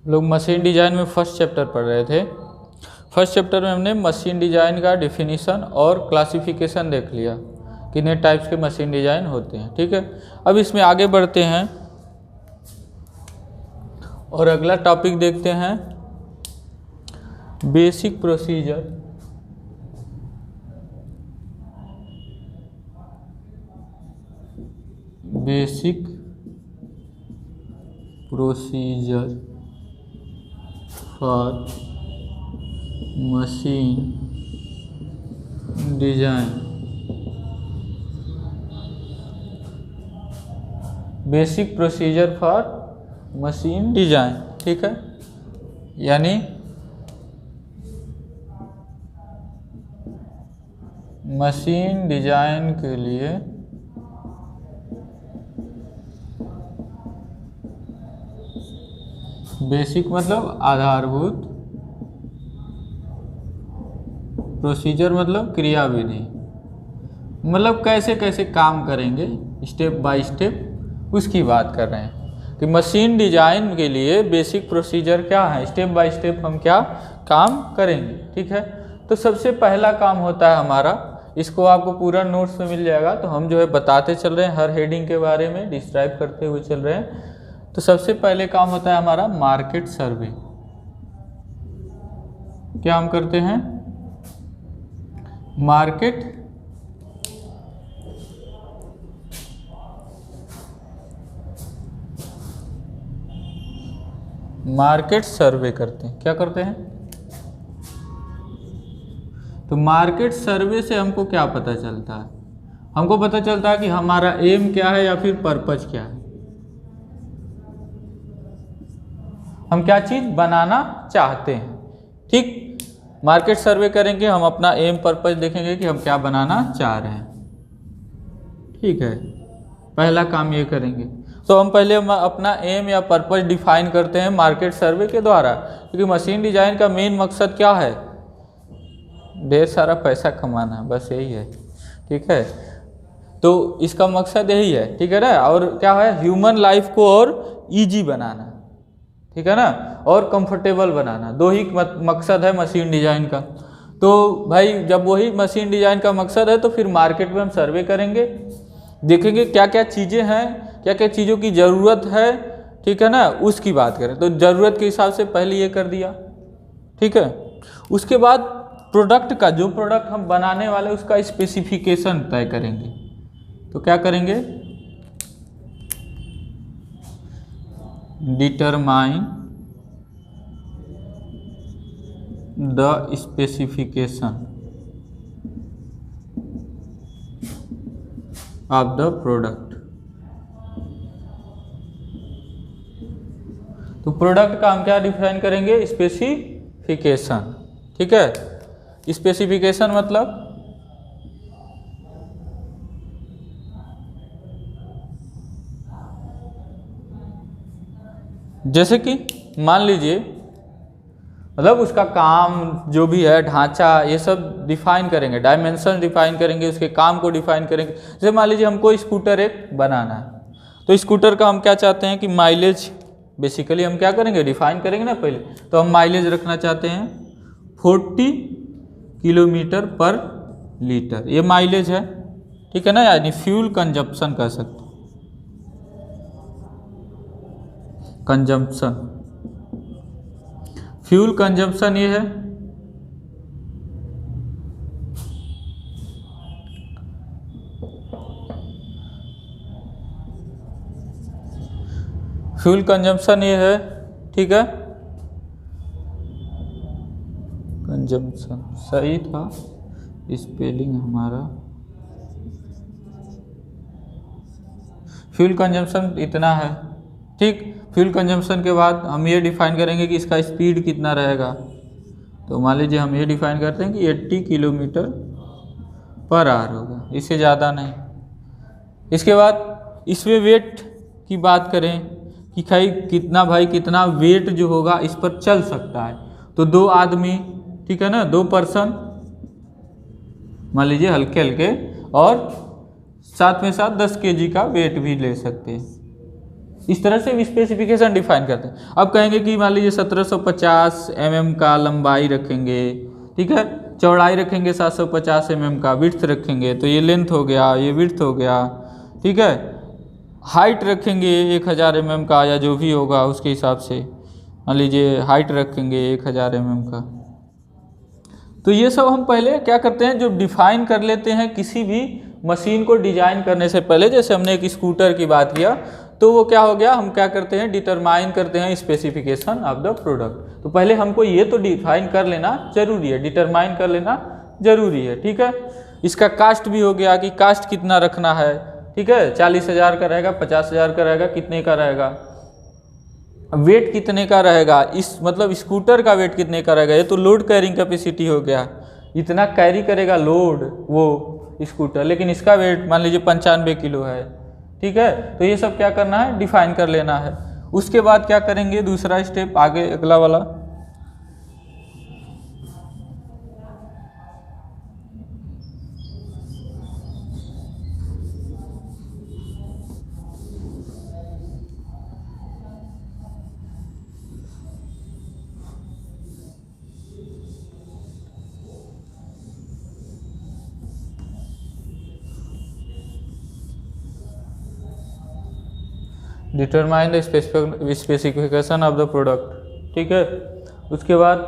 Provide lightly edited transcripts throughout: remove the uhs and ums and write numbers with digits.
लोग machine design में first chapter पढ़ रहे थे। फर्स्ट चैप्टर में हमने मशीन डिज़ाइन का डिफिनीशन और क्लासिफिकेशन देख लिया, कितने टाइप्स के मशीन डिज़ाइन होते हैं। ठीक है, अब इसमें आगे बढ़ते हैं और अगला टॉपिक देखते हैं basic procedure. Basic procedure for machine design. Basic procedure for machine design, ठीक है, यानी मशीन डिजाइन के लिए बेसिक मतलब आधारभूत, प्रोसीजर मतलब क्रियाविधि, मतलब कैसे कैसे काम करेंगे स्टेप बाय स्टेप, उसकी बात कर रहे हैं कि मशीन डिजाइन के लिए बेसिक प्रोसीजर क्या है, स्टेप बाय स्टेप हम क्या काम करेंगे। ठीक है, तो सबसे पहला काम होता है हमारा, इसको आपको पूरा नोट्स में मिल जाएगा, तो हम जो है बताते चल रहे हैं, हर हेडिंग के बारे में डिस्क्राइब करते हुए चल रहे हैं। तो सबसे पहले काम होता है हमारा मार्केट सर्वे। क्या हम करते हैं? मार्केट सर्वे करते हैं। क्या करते हैं? तो मार्केट सर्वे से हमको क्या पता चलता है? हमको पता चलता है कि हमारा एम क्या है या फिर पर्पज क्या है, हम क्या चीज़ बनाना चाहते हैं। ठीक, मार्केट सर्वे करेंगे, हम अपना एम पर्पज देखेंगे कि हम क्या बनाना चाह रहे हैं। ठीक है, पहला काम ये करेंगे। तो हम पहले अपना एम या पर्पज डिफाइन करते हैं मार्केट सर्वे के द्वारा, क्योंकि मशीन डिजाइन का मेन मकसद क्या है? ढेर सारा पैसा कमाना, बस यही है। ठीक है, तो इसका मकसद यही है। ठीक है ना, और क्या है? ह्यूमन लाइफ को और ईजी बनाना, ठीक है ना, और कंफर्टेबल बनाना, दो ही मकसद है मशीन डिजाइन का। तो भाई जब वही मशीन डिजाइन का मकसद है तो फिर मार्केट में हम सर्वे करेंगे, देखेंगे क्या क्या चीज़ें हैं, क्या क्या चीज़ों की ज़रूरत है। ठीक है ना, उसकी बात करें तो ज़रूरत के हिसाब से पहले ये कर दिया। ठीक है, उसके बाद प्रोडक्ट का, जो प्रोडक्ट हम बनाने वाले उसका स्पेसिफिकेशन तय करेंगे। तो क्या करेंगे? Determine the specification of the product. तो प्रोडक्ट का हम क्या डिफाइन करेंगे? स्पेसिफिकेशन। ठीक है, स्पेसिफिकेशन मतलब जैसे कि मान लीजिए, मतलब उसका काम जो भी है, ढांचा, ये सब डिफाइन करेंगे, डायमेंशन डिफाइन करेंगे, उसके काम को डिफाइन करेंगे। जैसे मान लीजिए हमको स्कूटर एक बनाना है, तो स्कूटर का हम क्या चाहते हैं कि माइलेज, बेसिकली हम क्या करेंगे? डिफाइन करेंगे ना पहले, तो हम माइलेज रखना चाहते हैं 40 किलोमीटर पर लीटर, ये माइलेज है। ठीक है ना, यानी फ्यूल कंजप्शन कह सकते हैं, कंजम्पशन, फ्यूल कंजम्पशन ये है। फ्यूल कंजम्पशन ये है। ठीक है, कंजम्पशन सही था स्पेलिंग हमारा, फ्यूल कंजम्पशन इतना है। ठीक, फ्यूल कंजम्पशन के बाद हम ये डिफाइन करेंगे कि इसका स्पीड कितना रहेगा। तो मान लीजिए हम ये डिफाइन करते हैं कि 80 किलोमीटर पर आवर होगा, इससे ज़्यादा नहीं। इसके बाद इसमें वेट की बात करें कि भाई कितना वेट जो होगा इस पर चल सकता है। तो 2 आदमी, ठीक है ना, 2 पर्सन मान लीजिए हल्के हल्के, और साथ में साथ 10 kg का वेट भी ले सकते हैं। इस तरह से स्पेसिफिकेशन डिफाइन करते हैं। अब कहेंगे कि मान लीजिए 1750 mm का लंबाई रखेंगे, ठीक है, चौड़ाई रखेंगे 750 mm का, विड्थ रखेंगे तो ये लेंथ हो गया, ये विड्थ हो गया, ठीक है, हाइट रखेंगे 1000 mm का या जो भी होगा उसके हिसाब से, मान लीजिए हाइट रखेंगे 1000 mm का। तो ये सब हम पहले क्या करते हैं, जो डिफाइन कर लेते हैं किसी भी मशीन को डिजाइन करने से पहले। जैसे हमने एक स्कूटर की बात किया तो वो क्या हो गया, हम क्या करते हैं, डिटरमाइन करते हैं स्पेसिफिकेशन ऑफ द प्रोडक्ट। तो पहले हमको ये तो डिफाइन कर लेना जरूरी है, डिटरमाइन कर लेना जरूरी है, ठीक है। इसका कास्ट भी हो गया कि कास्ट कितना रखना है, ठीक है, 40,000 का रहेगा, 50,000 का रहेगा, कितने का रहेगा, वेट कितने का रहेगा, इस मतलब स्कूटर का वेट कितने का रहेगा, ये तो लोड कैरिंग कैपेसिटी हो गया, इतना कैरी करेगा लोड वो स्कूटर, लेकिन इसका वेट मान लीजिए 95 किलो है, ठीक है। तो ये सब क्या करना है, डिफाइन कर लेना है। उसके बाद क्या करेंगे, दूसरा स्टेप आगे अगला वाला, determine the specification of the product, ठीक है। उसके बाद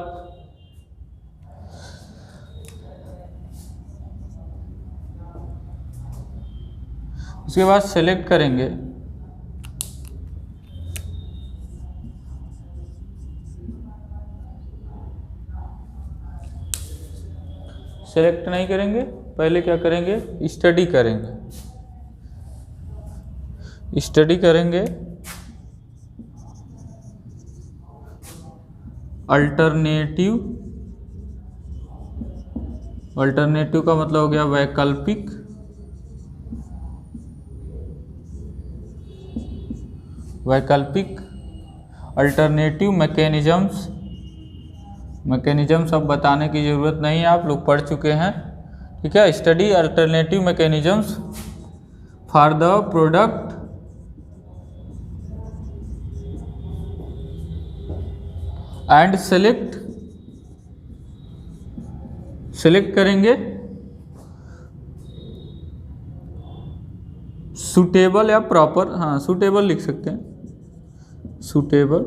सेलेक्ट करेंगे, सेलेक्ट नहीं करेंगे, पहले क्या करेंगे, स्टडी करेंगे, स्टडी करेंगे अल्टरनेटिव, अल्टरनेटिव का मतलब हो गया वैकल्पिक, वैकल्पिक अल्टरनेटिव मैकेनिज्म्स, मैकेनिज्म्स अब बताने की ज़रूरत नहीं है, आप लोग पढ़ चुके हैं, ठीक है। Study alternative mechanisms for the product and select करेंगे सूटेबल या प्रॉपर, हाँ सूटेबल लिख सकते हैं, सूटेबल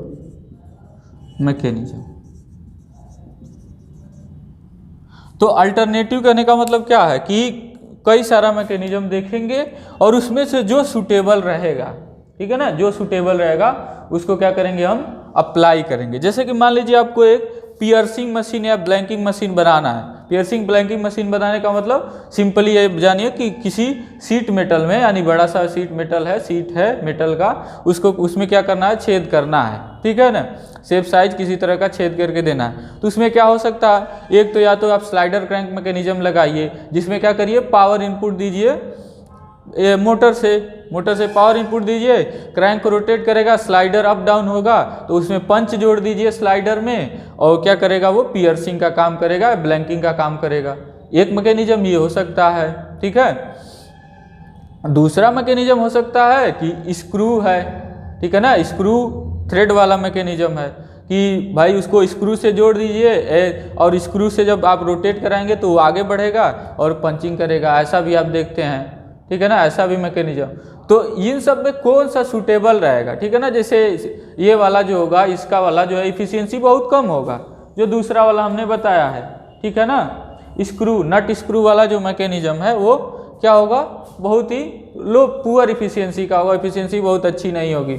मैकेनिज्म। तो अल्टरनेटिव कहने का मतलब क्या है कि कई सारा मैकेनिज्म देखेंगे और उसमें से जो सूटेबल रहेगा, ठीक है ना, जो सूटेबल रहेगा उसको क्या करेंगे, हम अप्लाई करेंगे। जैसे कि मान लीजिए आपको एक पियर्सिंग मशीन या ब्लैंकिंग मशीन बनाना है। पियर्सिंग ब्लैंकिंग मशीन बनाने का मतलब सिंपली ये जानिए कि किसी सीट मेटल में, यानी बड़ा सा सीट मेटल है, सीट है मेटल का, उसको उसमें क्या करना है, छेद करना है, ठीक है ना, शेप साइज किसी तरह का छेद करके देना है। तो उसमें क्या हो सकता है, एक तो या तो आप स्लाइडर क्रैंक मैकेनिज्म लगाइए, जिसमें क्या करिए, पावर इनपुट दीजिए मोटर से पावर इनपुट दीजिए, क्रैंक को रोटेट करेगा, स्लाइडर अप डाउन होगा, तो उसमें पंच जोड़ दीजिए स्लाइडर में, और क्या करेगा, वो पियर्सिंग का काम करेगा, ब्लैंकिंग का काम करेगा। एक मैकेनिज्म ये हो सकता है, ठीक है। दूसरा मैकेनिज्म हो सकता है कि स्क्रू है, ठीक है ना, स्क्रू थ्रेड वाला मैकेनिज्म है कि भाई उसको स्क्रू से जोड़ दीजिए और स्क्रू से जब आप रोटेट कराएंगे तो वो आगे बढ़ेगा और पंचिंग करेगा, ऐसा भी आप देखते हैं, ठीक है ना, ऐसा भी मैकेनिज्म। तो इन सब में कौन सा सूटेबल रहेगा, ठीक है ना। जैसे ये वाला जो होगा, इसका वाला जो है इफिशियंसी बहुत कम होगा, जो दूसरा वाला हमने बताया है, ठीक है ना। स्क्रू नट स्क्रू वाला जो मैकेनिज्म है वो क्या होगा, बहुत ही लो पुअर इफिशियंसी का होगा, इफिशियंसी बहुत अच्छी नहीं होगी।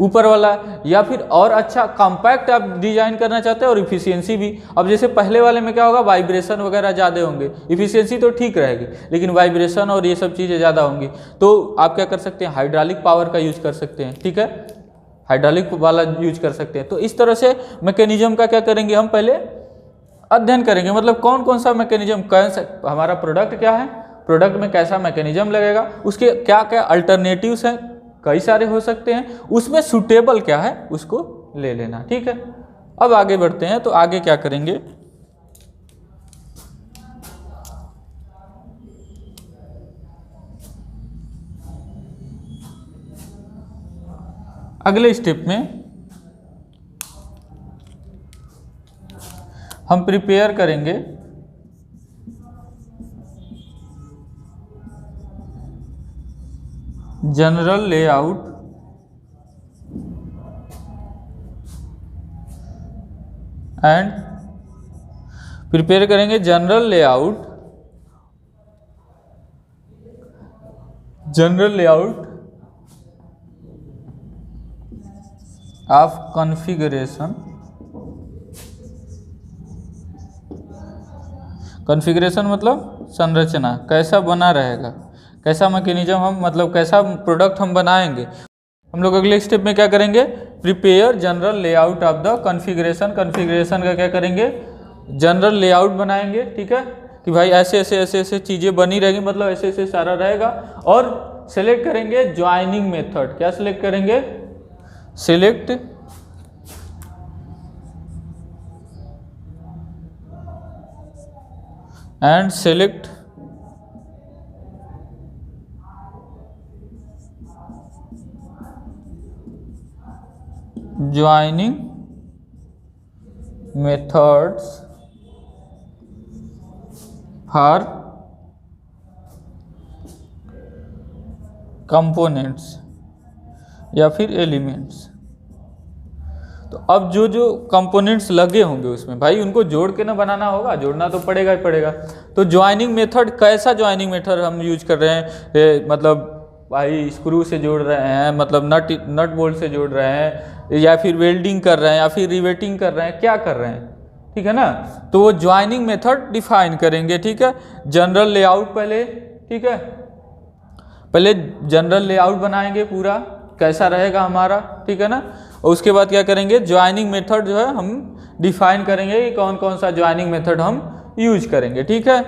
ऊपर वाला या फिर और अच्छा कॉम्पैक्ट आप डिजाइन करना चाहते हैं और इफिशियंसी भी। अब जैसे पहले वाले में क्या होगा, वाइब्रेशन वगैरह ज़्यादा होंगे, इफिशियंसी तो ठीक रहेगी लेकिन वाइब्रेशन और ये सब चीज़ें ज़्यादा होंगी। तो आप क्या कर सकते हैं, हाइड्रोलिक पावर का यूज कर सकते हैं, ठीक है, हाइड्रोलिक वाला यूज कर सकते हैं। तो इस तरह से मैकेनिज्म का क्या करेंगे, हम पहले अध्ययन करेंगे, मतलब कौन कौन सा मैकेनिज्म, कौन सा हमारा प्रोडक्ट क्या है, प्रोडक्ट में कैसा मैकेनिज्म लगेगा, उसके क्या क्या अल्टरनेटिव्स हैं, कई सारे हो सकते हैं, उसमें सूटेबल क्या है उसको ले लेना, ठीक है। अब आगे बढ़ते हैं, तो आगे क्या करेंगे, अगले स्टेप में हम प्रिपेयर करेंगे जनरल लेआउट एंड प्रिपेयर करेंगे जनरल लेआउट ऑफ कॉन्फ़िगरेशन मतलब संरचना, कैसा बना रहेगा, कैसा मैकेनिज्म हम मतलब कैसा प्रोडक्ट हम बनाएंगे। हम लोग अगले स्टेप में क्या करेंगे, prepare general layout of the configuration का क्या करेंगे, जनरल लेआउट बनाएंगे। ठीक है कि भाई ऐसे ऐसे चीज़ें बनी रहेंगी, मतलब ऐसे ऐसे सारा रहेगा। और सेलेक्ट करेंगे ज्वाइनिंग मेथड। क्या सेलेक्ट करेंगे, select and select joining methods for components या फिर एलिमेंट्स। तो अब जो जो कंपोनेंट्स लगे होंगे उसमें भाई उनको जोड़ के ना बनाना होगा, जोड़ना तो पड़ेगा ही पड़ेगा। तो ज्वाइनिंग मेथड, कैसा ज्वाइनिंग मेथड हम यूज कर रहे हैं, मतलब भाई स्क्रू से जोड़ रहे हैं, मतलब नट बोल्ट से जोड़ रहे हैं, या फिर वेल्डिंग कर रहे हैं, या फिर रिवेटिंग कर रहे हैं, क्या कर रहे हैं। ठीक है ना, तो वो ज्वाइनिंग मेथड डिफाइन करेंगे। ठीक है, जनरल लेआउट पहले, ठीक है पहले जनरल लेआउट बनाएंगे पूरा कैसा रहेगा हमारा। ठीक है ना, और उसके बाद क्या करेंगे, ज्वाइनिंग मेथड जो है हम डिफाइन करेंगे कि कौन कौन सा ज्वाइनिंग मेथड हम यूज करेंगे। ठीक है,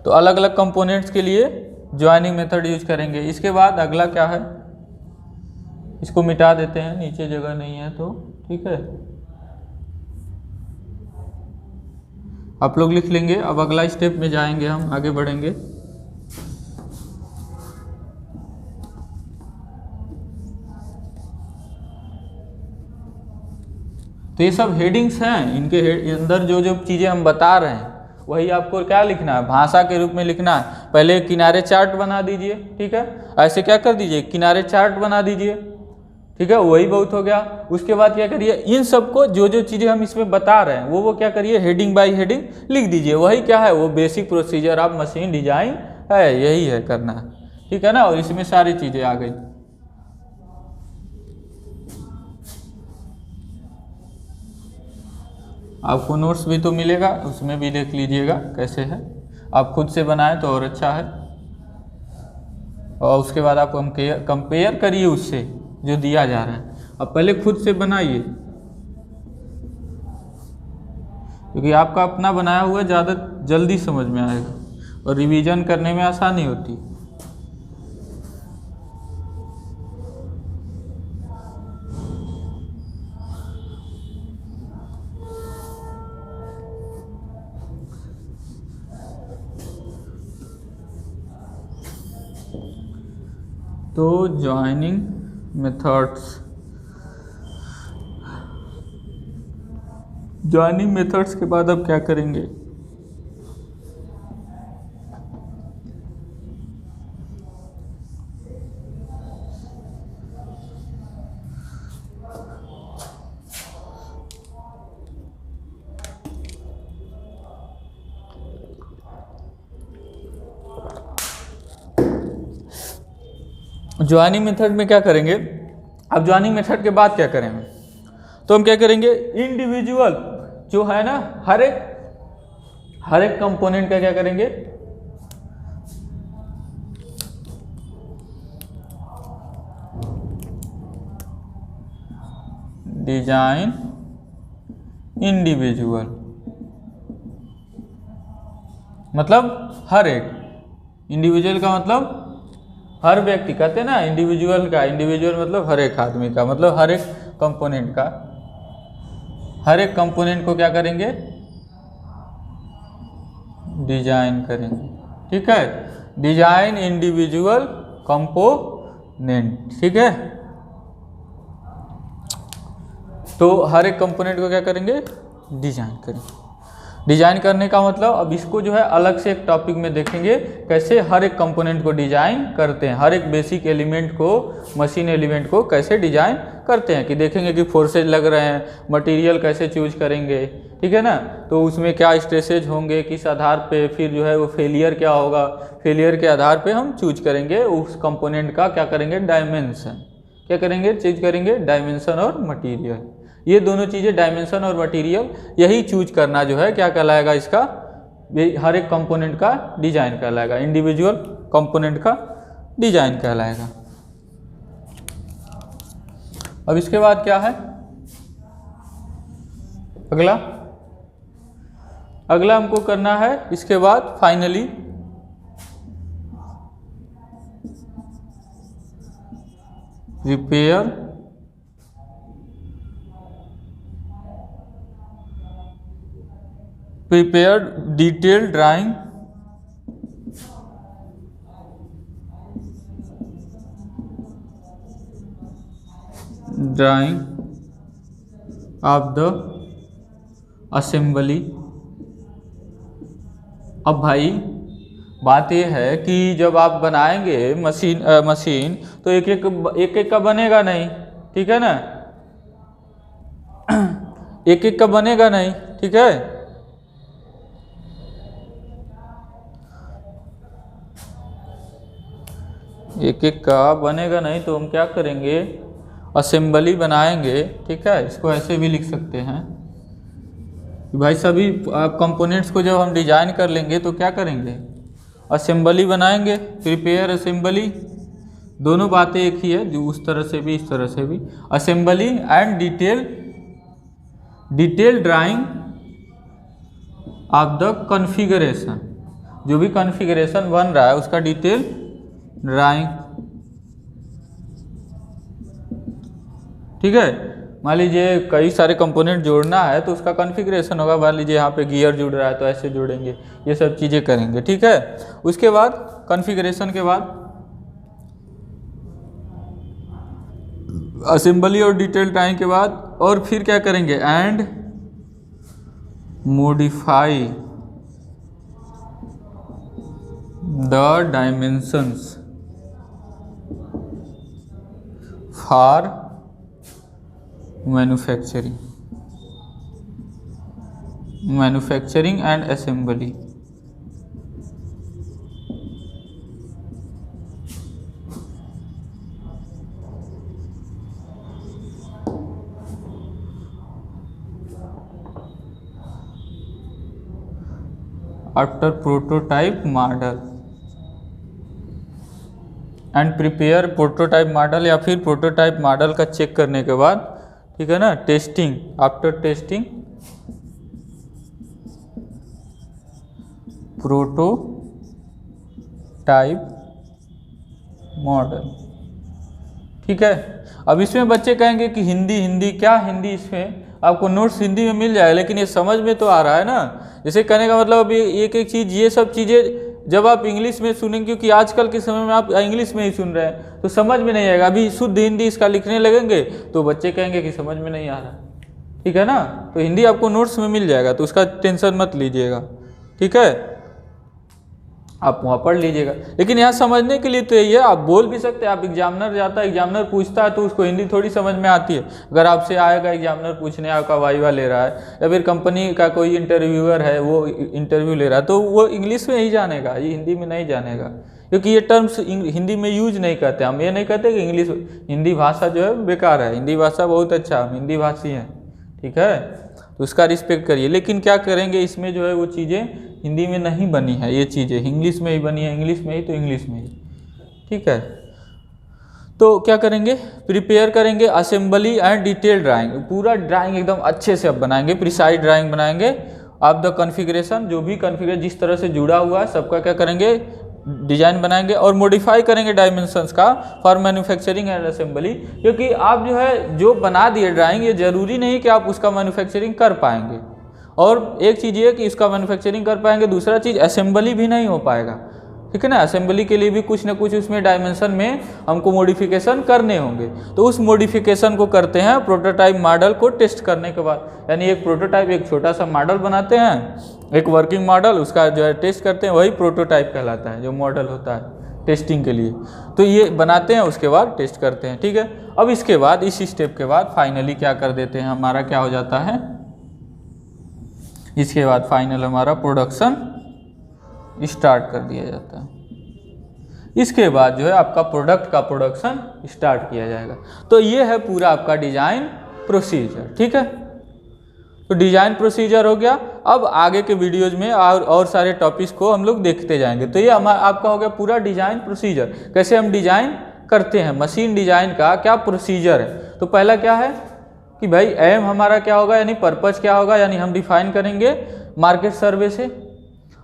तो अलग अलग कंपोनेंट्स के लिए ज्वाइनिंग मेथड यूज करेंगे। इसके बाद अगला क्या है, इसको मिटा देते हैं, नीचे जगह नहीं है तो। ठीक है, आप लोग लिख लेंगे। अब अगला स्टेप में जाएंगे, हम आगे बढ़ेंगे। तो ये सब हेडिंग्स हैं, इनके अंदर जो जो चीज़ें हम बता रहे हैं वही आपको क्या लिखना है, भाषा के रूप में लिखना है। पहले किनारे चार्ट बना दीजिए। ठीक है, ऐसे क्या कर दीजिए, किनारे चार्ट बना दीजिए। ठीक है, वही बहुत हो गया। उसके बाद क्या करिए, इन सबको जो जो चीज़ें हम इसमें बता रहे हैं वो क्या करिए, हेडिंग बाय हेडिंग लिख दीजिए। वही क्या है, वो basic procedure of machine design है, यही है करना। ठीक है ना, और इसमें सारी चीज़ें आ गई। आपको नोट्स भी तो मिलेगा, उसमें भी देख लीजिएगा कैसे है। आप खुद से बनाएं तो और अच्छा है। और उसके बाद आप कंपेयर करिए उससे जो दिया जा रहा है। अब पहले खुद से बनाइए, क्योंकि आपका अपना बनाया हुआ ज़्यादा जल्दी समझ में आएगा और रिवीजन करने में आसानी होती। तो ज्वाइनिंग मेथड्स के बाद अब क्या करेंगे, ज्वाइनिंग मेथड में क्या करेंगे। अब ज्वाइनिंग मेथड के बाद क्या करेंगे, तो हम क्या करेंगे, इंडिविजुअल जो है ना हर एक कंपोनेंट का क्या करेंगे, डिजाइन इंडिविजुअल, मतलब हर एक, इंडिविजुअल का मतलब हर व्यक्ति, कहते हैं ना इंडिविजुअल का, इंडिविजुअल मतलब हर एक आदमी का, मतलब हर एक कंपोनेंट का। हर एक कंपोनेंट को क्या करेंगे, डिजाइन करेंगे। ठीक है, डिजाइन इंडिविजुअल कंपोनेंट। कंपोनेंट। ठीक है, तो हर एक कंपोनेंट को क्या करेंगे, डिजाइन करेंगे। डिजाइन करने का मतलब अब इसको जो है अलग से एक टॉपिक में देखेंगे कैसे हर एक कंपोनेंट को डिजाइन करते हैं, हर एक बेसिक एलिमेंट को, मशीन एलिमेंट को कैसे डिजाइन करते हैं, कि देखेंगे कि फोर्सेज लग रहे हैं, मटेरियल कैसे चूज करेंगे, ठीक है ना, तो उसमें क्या स्ट्रेसेज होंगे, किस आधार पे, फिर जो है वो फेलियर क्या होगा, फेलियर के आधार पे हम चूज करेंगे उस कंपोनेंट का क्या करेंगे, डायमेंशन, क्या करेंगे, चूज करेंगे डायमेंशन और मटीरियल। ये दोनों चीज़ें डायमेंशन और मटेरियल यही चूज करना जो है क्या कहलाएगा, इसका हर एक कंपोनेंट का डिजाइन कहलाएगा, इंडिविजुअल कंपोनेंट का डिजाइन कहलाएगा। अब इसके बाद क्या है, अगला हमको करना है इसके बाद finally prepare detail drying of the assembly. अब भाई बात यह है कि जब आप बनाएंगे मशीन तो एक एक का बनेगा नहीं, ठीक है ना, एक एक का बनेगा नहीं, ठीक है, एक एक का बनेगा नहीं, तो हम क्या करेंगे, असेंबली बनाएंगे। ठीक है, इसको ऐसे भी लिख सकते हैं कि भाई सभी कंपोनेंट्स को जब हम डिजाइन कर लेंगे तो क्या करेंगे, असेंबली बनाएंगे, प्रिपेयर असेंबली, दोनों बातें एक ही है, जो उस तरह से भी इस तरह से भी, assembly and detail drying of the configuration, जो भी कॉन्फ़िगरेशन बन रहा है उसका डिटेल ड्राइंग। ठीक है, मान लीजिए कई सारे कंपोनेंट जोड़ना है तो उसका कॉन्फ़िगरेशन होगा, मान लीजिए यहाँ पे गियर जुड़ रहा है तो ऐसे जोड़ेंगे, ये सब चीज़ें करेंगे। ठीक है, उसके बाद कॉन्फ़िगरेशन के बाद असेंबली और डिटेल ड्राइंग के बाद और फिर क्या करेंगे, and modify the dimensions for manufacturing and assembly. After prototype model and prepare prototype model, या फिर प्रोटोटाइप मॉडल का चेक करने के बाद, ठीक है ना, testing, after testing prototype model. ठीक है, अब इसमें बच्चे कहेंगे कि हिंदी क्या हिंदी, इसमें आपको नोट्स हिंदी में मिल जाए, लेकिन ये समझ में तो आ रहा है ना। जैसे कहने का मतलब अभी एक एक चीज़, ये सब चीज़ें जब आप इंग्लिश में सुनेंगे, क्योंकि आजकल के समय में आप इंग्लिश में ही सुन रहे हैं तो समझ में नहीं आएगा। अभी शुद्ध हिंदी इसका लिखने लगेंगे तो बच्चे कहेंगे कि समझ में नहीं आ रहा, ठीक है ना, तो हिंदी आपको नोट्स में मिल जाएगा, तो उसका टेंशन मत लीजिएगा। ठीक है, आप वहाँ पढ़ लीजिएगा, लेकिन यहाँ समझने के लिए तो यही है, आप बोल भी सकते हैं। आप एग्जामिनर जाता है, एग्जामिनर पूछता है तो उसको हिंदी थोड़ी समझ में आती है। अगर आपसे आएगा एग्जामिनर पूछने, आपका वाइवा ले रहा है, या फिर कंपनी का कोई इंटरव्यूअर है वो इंटरव्यू ले रहा है, तो वो इंग्लिश में ही जानेगा, ये हिंदी में नहीं जानेगा, क्योंकि ये टर्म्स हिंदी में यूज नहीं करते। हम ये नहीं कहते कि हिंदी भाषा जो है बेकार है, हिंदी भाषा बहुत अच्छा, हम हिंदी भाषी हैं, ठीक है, तो उसका रिस्पेक्ट करिए। लेकिन क्या करेंगे, इसमें जो है वो चीज़ें हिंदी में नहीं बनी है, ये चीज़ें इंग्लिश में ही बनी है, इंग्लिश में ही तो इंग्लिश में ही। ठीक है, तो क्या करेंगे, प्रिपेयर करेंगे असेंबली एंड डिटेल ड्राइंग, पूरा ड्राइंग एकदम अच्छे से अब बनाएंगे, प्रिसाइज ड्राइंग बनाएंगे ऑफ द कॉन्फ़िगरेशन, जो भी कॉन्फ़िगरेशन जिस तरह से जुड़ा हुआ है सबका क्या करेंगे, डिजाइन बनाएंगे, और मॉडिफाई करेंगे डायमेंशंस का फॉर मैन्युफैक्चरिंग एंड असेंबली। क्योंकि आप जो है जो बना दिए ड्राइंग, ये जरूरी नहीं कि आप उसका मैन्युफैक्चरिंग कर पाएंगे, और एक चीज़ ये कि इसका मैन्युफैक्चरिंग कर पाएंगे, दूसरा चीज़ असेंबली भी नहीं हो पाएगा। ठीक है ना। असेंबली के लिए भी कुछ ना कुछ उसमें डायमेंशन में हमको मॉडिफिकेशन करने होंगे, तो उस मॉडिफिकेशन को करते हैं प्रोटोटाइप मॉडल को टेस्ट करने के बाद। यानी एक प्रोटोटाइप, एक छोटा सा मॉडल बनाते हैं, एक वर्किंग मॉडल, उसका जो है टेस्ट करते हैं, वही प्रोटोटाइप कहलाता है, जो मॉडल होता है टेस्टिंग के लिए। तो ये बनाते हैं, उसके बाद टेस्ट करते हैं, ठीक है। अब इसके बाद इस स्टेप के बाद फाइनली क्या कर देते हैं, हमारा क्या हो जाता है, इसके बाद फाइनल हमारा प्रोडक्शन स्टार्ट कर दिया जाता है। इसके बाद जो है आपका प्रोडक्ट का प्रोडक्शन स्टार्ट किया जाएगा। तो ये है पूरा आपका डिज़ाइन प्रोसीजर, ठीक है। तो डिज़ाइन प्रोसीजर हो गया। अब आगे के वीडियोज में और सारे टॉपिक्स को हम लोग देखते जाएंगे। तो ये आपका हो गया पूरा डिज़ाइन प्रोसीजर, कैसे हम डिज़ाइन करते हैं, मशीन डिज़ाइन का क्या प्रोसीजर है। तो पहला क्या है कि भाई एम हमारा क्या होगा, यानी पर्पज क्या होगा, यानी हम डिफाइन करेंगे मार्केट सर्वे से।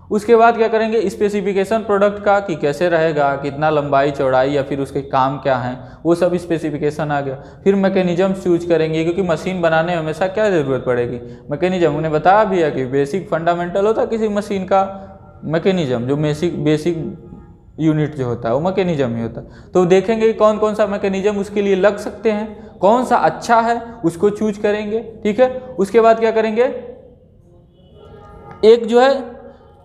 उसके बाद क्या करेंगे, स्पेसिफिकेशन प्रोडक्ट का कि कैसे रहेगा, कितना लंबाई चौड़ाई या फिर उसके काम क्या हैं, वो सब स्पेसिफिकेशन आ गया। फिर मैकेनिज्म चूज करेंगे, क्योंकि मशीन बनाने में हमेशा क्या ज़रूरत पड़ेगी, मैकेनिज्म। उन्हें बताया भी है कि बेसिक फंडामेंटल होता है किसी मशीन का मैकेनिज्म, जो बेसिक यूनिट जो होता है वो मैकेनिज्म ही होता है। तो देखेंगे कौन कौन सा मैकेनिज्म उसके लिए लग सकते हैं, कौन सा अच्छा है उसको चूज करेंगे, ठीक है। उसके बाद क्या करेंगे, एक जो है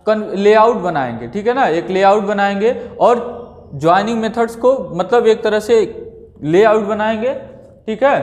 लेआउट बनाएंगे, ठीक है ना, एक लेआउट बनाएंगे और ज्वाइनिंग मेथड्स को मतलब एक तरह से लेआउट बनाएंगे, ठीक है।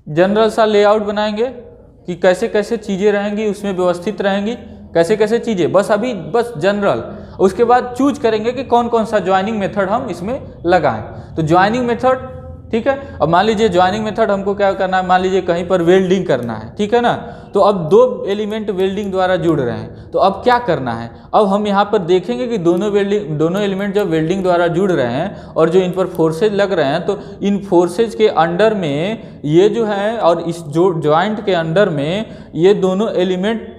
जनरल सा लेआउट बनाएंगे कि कैसे कैसे चीज़ें रहेंगी, उसमें व्यवस्थित रहेंगी कैसे कैसे चीज़ें, बस जनरल। उसके बाद चूज करेंगे कि कौन कौन सा ज्वाइनिंग मेथड हम इसमें लगाएं। तो ज्वाइनिंग मेथड, ठीक है। अब मान लीजिए ज्वाइनिंग मेथड हमको क्या करना है, मान लीजिए कहीं पर वेल्डिंग करना है, ठीक है ना। तो अब दो एलिमेंट वेल्डिंग द्वारा जुड़ रहे हैं, तो अब क्या करना है, अब हम यहाँ पर देखेंगे कि दोनों एलिमेंट जब वेल्डिंग द्वारा जुड़ रहे हैं और जो इन पर फोर्सेज लग रहे हैं, तो इन फोर्सेज के अंडर में ये जो है और इस जॉइंट के अंडर में ये दोनों एलिमेंट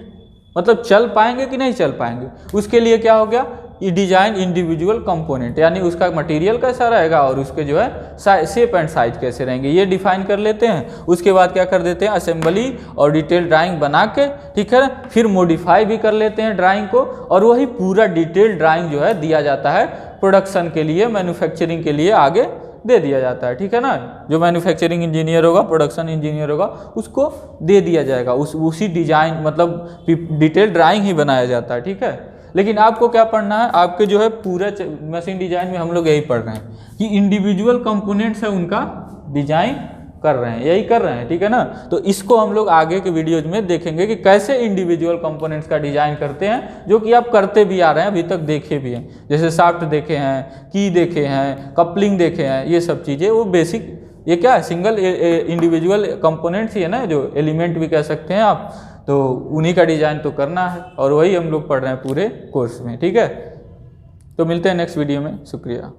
मतलब चल पाएंगे कि नहीं चल पाएंगे। उसके लिए क्या हो गया, ये डिजाइन इंडिविजुअल कंपोनेंट, यानी उसका मटेरियल कैसा रहेगा और उसके जो है शेप एंड साइज कैसे रहेंगे, ये डिफाइन कर लेते हैं। उसके बाद क्या कर देते हैं, असेंबली और डिटेल ड्राइंग बना के, ठीक है, फिर मॉडिफाई भी कर लेते हैं ड्राइंग को, और वही पूरा डिटेल ड्राइंग जो है दिया जाता है प्रोडक्शन के लिए, मैन्युफैक्चरिंग के लिए आगे दे दिया जाता है, ठीक है ना। जो मैन्युफैक्चरिंग इंजीनियर होगा, प्रोडक्शन इंजीनियर होगा, उसको दे दिया जाएगा, उसी डिजाइन मतलब डिटेल ड्राइंग ही बनाया जाता है, ठीक है। लेकिन आपको क्या पढ़ना है, आपके जो है पूरा मशीन डिजाइन में हम लोग यही पढ़ रहे हैं कि इंडिविजुअल कंपोनेंट्स है उनका डिजाइन कर रहे हैं, यही कर रहे हैं, ठीक है ना। तो इसको हम लोग आगे के वीडियोज में देखेंगे कि कैसे इंडिविजुअल कंपोनेंट्स का डिजाइन करते हैं, जो कि आप करते भी आ रहे हैं, अभी तक देखे भी हैं। जैसे शाफ्ट देखे हैं, की देखे हैं, कपलिंग देखे हैं, ये सब चीज़ें वो बेसिक, ये क्या है, सिंगल इंडिविजुअल कंपोनेंट्स ही है ना, जो एलिमेंट भी कह सकते हैं आप। तो उन्हीं का डिजाइन तो करना है, और वही हम लोग पढ़ रहे हैं पूरे कोर्स में, ठीक है। तो मिलते हैं नेक्स्ट वीडियो में, शुक्रिया।